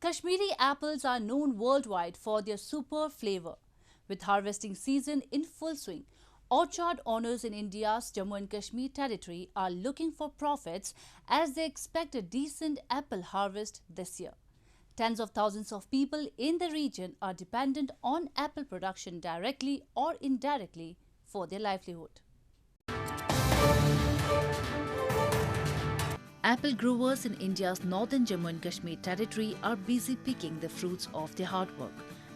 Kashmiri apples are known worldwide for their superb flavor. With harvesting season in full swing, orchard owners in India's Jammu and Kashmir territory are looking for profits as they expect a decent apple harvest this year. Tens of thousands of people in the region are dependent on apple production directly or indirectly for their livelihood. Apple growers in India's northern Jammu and Kashmir territory are busy picking the fruits of their hard work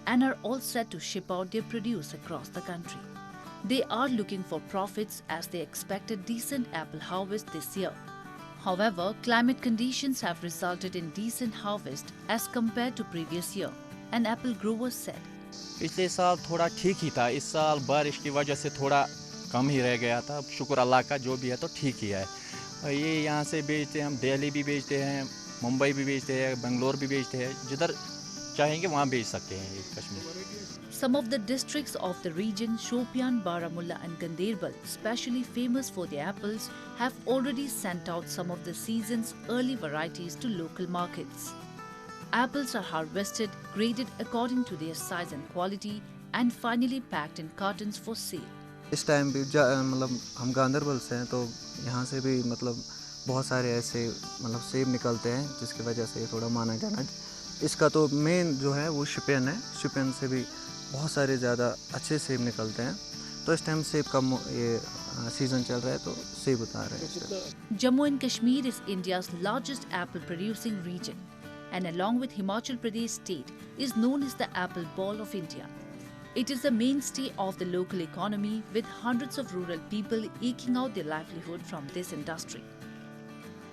and are all set to ship out their produce across the country. They are looking for profits as they expect a decent apple harvest this year. However, climate conditions have resulted in decent harvest as compared to previous year, an apple grower said. पिछले साल थोड़ा ठीक ही था, इस साल बारिश की वजह से थोड़ा कम ही रह गया था। शुक्र अल्लाह का, जो भी है तो ठीक ही है। ये यहाँ से बेचते हैं, हम दिल्ली भी बेचते हैं, मुंबई भी बेचते हैं, बेंगलोर भी बेचते हैं, जिधर चाहेंगे वहाँ बेच सकते हैं ये Kashmir. Some of the districts of the region, Shopian, Baramulla and Ganderbal, especially famous for their apples, have already sent out some of the season's early varieties to local markets. Apples are harvested, graded according to their size and quality, and finally packed in cartons for sale. इस time भी मतलब हम गांदरबल से हैं, तो यहाँ से भी मतलब बहुत सारे ऐसे मतलब सेब निकलते हैं, जिसकी वजह से ये थोड़ा माना जाना। इसका तो मेन जो है वो शिपियन है, शिपियन से भी बहुत सारे ज़्यादा अच्छे सेब निकलते हैं। तो इस टाइम सेब का ये सीज़न चल रहा है, तो सेब उतार रहे हैं। Jammu and Kashmir is India's largest apple producing region, and along with Himachal Pradesh state is known as the apple ball of India. It is the mainstay of the local economy, with hundreds of rural people eking out their livelihood from this industry.